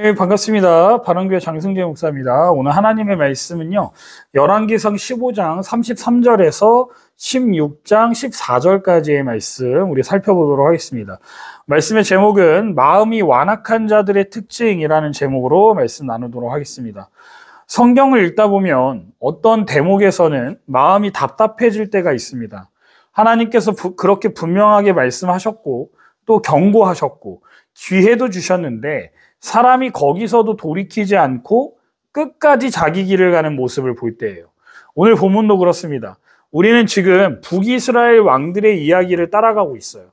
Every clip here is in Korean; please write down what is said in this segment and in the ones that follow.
네, 반갑습니다. 바른교회 장승재 목사입니다. 오늘 하나님의 말씀은요, 열왕기상 15장 33절에서 16장 14절까지의 말씀 우리 살펴보도록 하겠습니다. 말씀의 제목은 마음이 완악한 자들의 특징이라는 제목으로 말씀 나누도록 하겠습니다. 성경을 읽다 보면 어떤 대목에서는 마음이 답답해질 때가 있습니다. 하나님께서 그렇게 분명하게 말씀하셨고 또 경고하셨고 기회도 주셨는데 사람이 거기서도 돌이키지 않고 끝까지 자기 길을 가는 모습을 볼 때예요. 오늘 본문도 그렇습니다. 우리는 지금 북이스라엘 왕들의 이야기를 따라가고 있어요.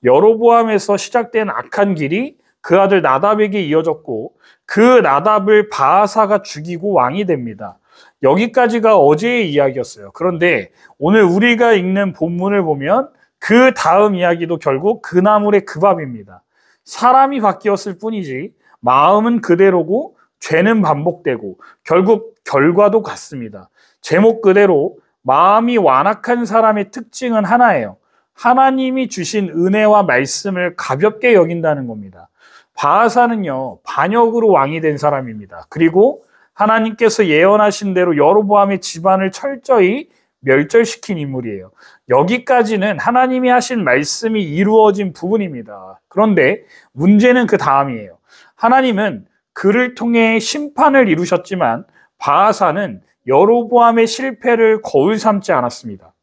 여로보암에서 시작된 악한 길이 그 아들 나답에게 이어졌고 그 나답을 바아사가 죽이고 왕이 됩니다. 여기까지가 어제의 이야기였어요. 그런데 오늘 우리가 읽는 본문을 보면 그 다음 이야기도 결국 그 나물의 그 밥입니다. 사람이 바뀌었을 뿐이지 마음은 그대로고 죄는 반복되고 결국 결과도 같습니다. 제목 그대로 마음이 완악한 사람의 특징은 하나예요. 하나님이 주신 은혜와 말씀을 가볍게 여긴다는 겁니다. 바아사는요, 반역으로 왕이 된 사람입니다. 그리고 하나님께서 예언하신 대로 여로보암의 집안을 철저히 멸절시킨 인물이에요. 여기까지는 하나님이 하신 말씀이 이루어진 부분입니다. 그런데 문제는 그 다음이에요. 하나님은 그를 통해 심판을 이루셨지만 바아사는 여로보암의 실패를 거울 삼지 않았습니다.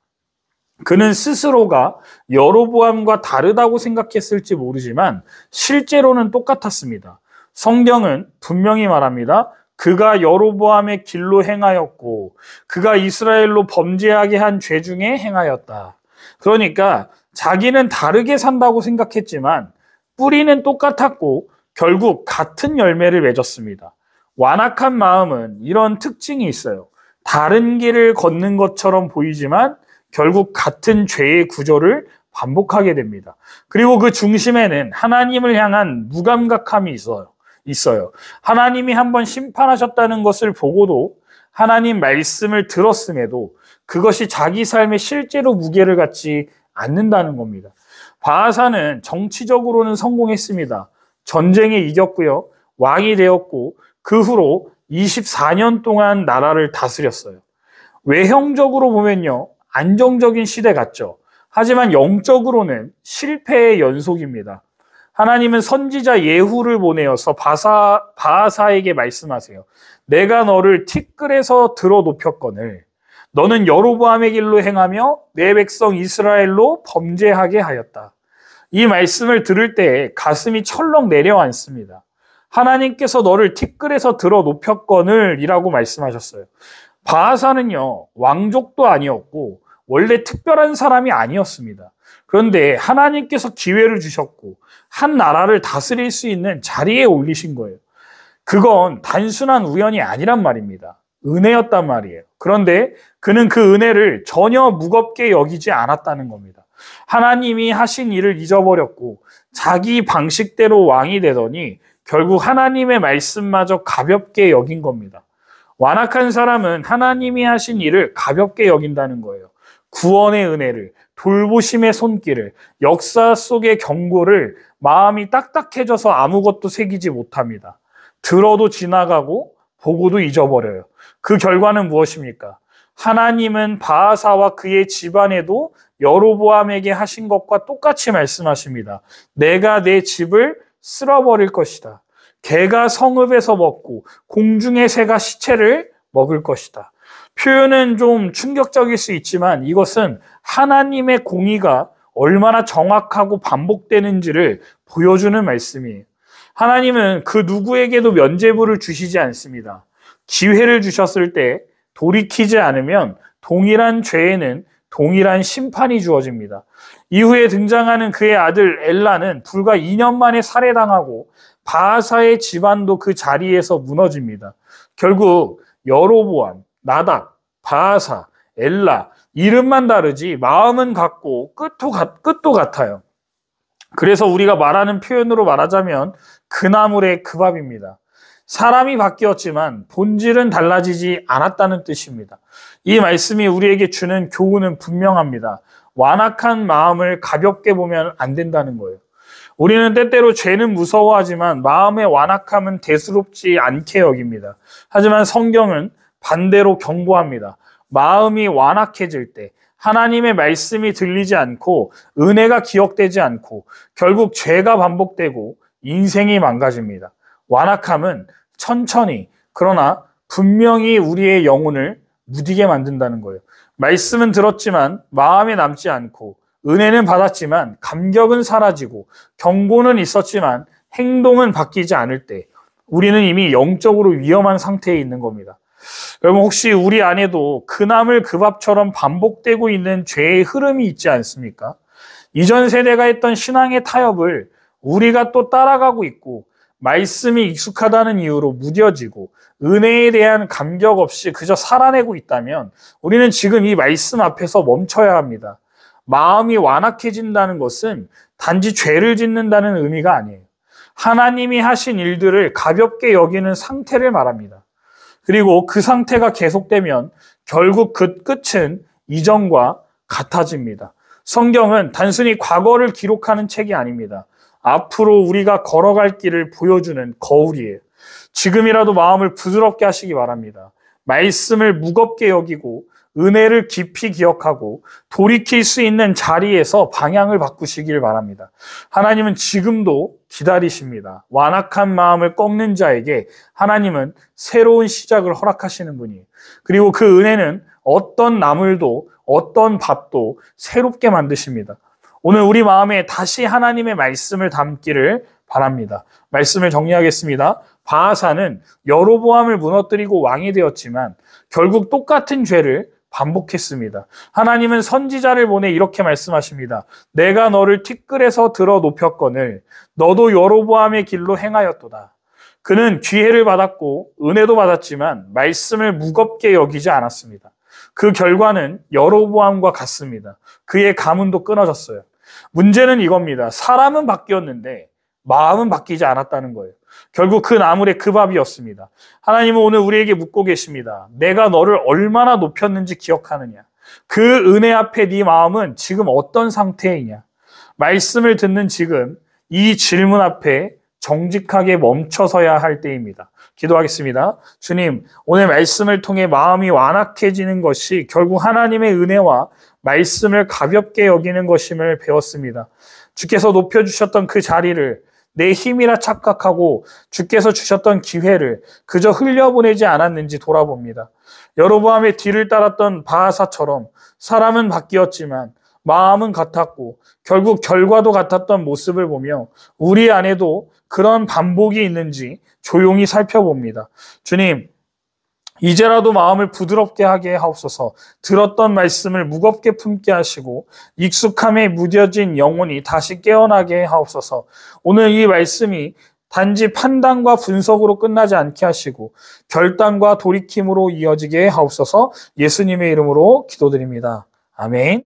그는 스스로가 여로보암과 다르다고 생각했을지 모르지만 실제로는 똑같았습니다. 성경은 분명히 말합니다. 그가 여로보암의 길로 행하였고 그가 이스라엘로 범죄하게 한 죄 중에 행하였다. 그러니까 자기는 다르게 산다고 생각했지만 뿌리는 똑같았고 결국 같은 열매를 맺었습니다. 완악한 마음은 이런 특징이 있어요. 다른 길을 걷는 것처럼 보이지만 결국 같은 죄의 구조를 반복하게 됩니다. 그리고 그 중심에는 하나님을 향한 무감각함이 있어요. 하나님이 한번 심판하셨다는 것을 보고도 하나님 말씀을 들었음에도 그것이 자기 삶에 실제로 무게를 갖지 않는다는 겁니다. 바아사는 정치적으로는 성공했습니다. 전쟁에 이겼고요. 왕이 되었고 그 후로 24년 동안 나라를 다스렸어요. 외형적으로 보면요. 안정적인 시대 같죠. 하지만 영적으로는 실패의 연속입니다. 하나님은 선지자 예후를 보내어서 바아사에게 말씀하세요. 내가 너를 티끌에서 들어 높였거늘 너는 여로보암의 길로 행하며 내 백성 이스라엘로 범죄하게 하였다. 이 말씀을 들을 때 가슴이 철렁 내려앉습니다. 하나님께서 너를 티끌에서 들어 높였거늘 이라고 말씀하셨어요. 바아사는요, 왕족도 아니었고 원래 특별한 사람이 아니었습니다. 그런데 하나님께서 기회를 주셨고 한 나라를 다스릴 수 있는 자리에 올리신 거예요. 그건 단순한 우연이 아니란 말입니다. 은혜였단 말이에요. 그런데 그는 그 은혜를 전혀 무겁게 여기지 않았다는 겁니다. 하나님이 하신 일을 잊어버렸고 자기 방식대로 왕이 되더니 결국 하나님의 말씀마저 가볍게 여긴 겁니다. 완악한 사람은 하나님이 하신 일을 가볍게 여긴다는 거예요. 구원의 은혜를, 돌보심의 손길을, 역사 속의 경고를 마음이 딱딱해져서 아무것도 새기지 못합니다. 들어도 지나가고 보고도 잊어버려요. 그 결과는 무엇입니까? 하나님은 바아사와 그의 집안에도 여로보암에게 하신 것과 똑같이 말씀하십니다. 내가 내 집을 쓸어버릴 것이다. 개가 성읍에서 먹고 공중의 새가 시체를 먹을 것이다. 표현은 좀 충격적일 수 있지만 이것은 하나님의 공의가 얼마나 정확하고 반복되는지를 보여주는 말씀이에요. 하나님은 그 누구에게도 면죄부를 주시지 않습니다. 기회를 주셨을 때 돌이키지 않으면 동일한 죄에는 동일한 심판이 주어집니다. 이후에 등장하는 그의 아들 엘라는 불과 2년 만에 살해당하고 바아사의 집안도 그 자리에서 무너집니다. 결국 여로보암, 나답, 바아사, 엘라 이름만 다르지 마음은 같고 끝도 같아요. 그래서 우리가 말하는 표현으로 말하자면 그 나물의 그 밥입니다. 사람이 바뀌었지만 본질은 달라지지 않았다는 뜻입니다. 이 말씀이 우리에게 주는 교훈은 분명합니다. 완악한 마음을 가볍게 보면 안 된다는 거예요. 우리는 때때로 죄는 무서워하지만 마음의 완악함은 대수롭지 않게 여깁니다. 하지만 성경은 반대로 경고합니다. 마음이 완악해질 때, 하나님의 말씀이 들리지 않고 은혜가 기억되지 않고 결국 죄가 반복되고 인생이 망가집니다. 완악함은 천천히 그러나 분명히 우리의 영혼을 무디게 만든다는 거예요. 말씀은 들었지만 마음에 남지 않고 은혜는 받았지만 감격은 사라지고 경고는 있었지만 행동은 바뀌지 않을 때 우리는 이미 영적으로 위험한 상태에 있는 겁니다. 여러분 혹시 우리 안에도 그나물 그 밥처럼 반복되고 있는 죄의 흐름이 있지 않습니까? 이전 세대가 했던 신앙의 타협을 우리가 또 따라가고 있고 말씀이 익숙하다는 이유로 무뎌지고 은혜에 대한 감격 없이 그저 살아내고 있다면 우리는 지금 이 말씀 앞에서 멈춰야 합니다. 마음이 완악해진다는 것은 단지 죄를 짓는다는 의미가 아니에요. 하나님이 하신 일들을 가볍게 여기는 상태를 말합니다. 그리고 그 상태가 계속되면 결국 그 끝은 이전과 같아집니다. 성경은 단순히 과거를 기록하는 책이 아닙니다. 앞으로 우리가 걸어갈 길을 보여주는 거울이에요. 지금이라도 마음을 부드럽게 하시기 바랍니다. 말씀을 무겁게 여기고 은혜를 깊이 기억하고 돌이킬 수 있는 자리에서 방향을 바꾸시길 바랍니다. 하나님은 지금도 기다리십니다. 완악한 마음을 꺾는 자에게 하나님은 새로운 시작을 허락하시는 분이에요. 그리고 그 은혜는 어떤 나물도 어떤 밥도 새롭게 만드십니다. 오늘 우리 마음에 다시 하나님의 말씀을 담기를 바랍니다. 말씀을 정리하겠습니다. 바하사는 여로보암을 무너뜨리고 왕이 되었지만 결국 똑같은 죄를 반복했습니다. 하나님은 선지자를 보내 이렇게 말씀하십니다. 내가 너를 티끌에서 들어 높였거늘 너도 여로보암의 길로 행하였도다. 그는 기회를 받았고 은혜도 받았지만 말씀을 무겁게 여기지 않았습니다. 그 결과는 여로보암과 같습니다. 그의 가문도 끊어졌어요. 문제는 이겁니다. 사람은 바뀌었는데 마음은 바뀌지 않았다는 거예요. 결국 그 나물의 그 밥이었습니다. 하나님은 오늘 우리에게 묻고 계십니다. 내가 너를 얼마나 높였는지 기억하느냐? 그 은혜 앞에 네 마음은 지금 어떤 상태이냐? 말씀을 듣는 지금 이 질문 앞에 정직하게 멈춰서야 할 때입니다. 기도하겠습니다. 주님, 오늘 말씀을 통해 마음이 완악해지는 것이 결국 하나님의 은혜와 말씀을 가볍게 여기는 것임을 배웠습니다. 주께서 높여주셨던 그 자리를 내 힘이라 착각하고 주께서 주셨던 기회를 그저 흘려보내지 않았는지 돌아봅니다. 여로보암의 뒤를 따랐던 바하사처럼 사람은 바뀌었지만 마음은 같았고 결국 결과도 같았던 모습을 보며 우리 안에도 그런 반복이 있는지 조용히 살펴봅니다. 주님, 이제라도 마음을 부드럽게 하게 하옵소서. 들었던 말씀을 무겁게 품게 하시고 익숙함에 무뎌진 영혼이 다시 깨어나게 하옵소서. 오늘 이 말씀이 단지 판단과 분석으로 끝나지 않게 하시고 결단과 돌이킴으로 이어지게 하옵소서. 예수님의 이름으로 기도드립니다. 아멘.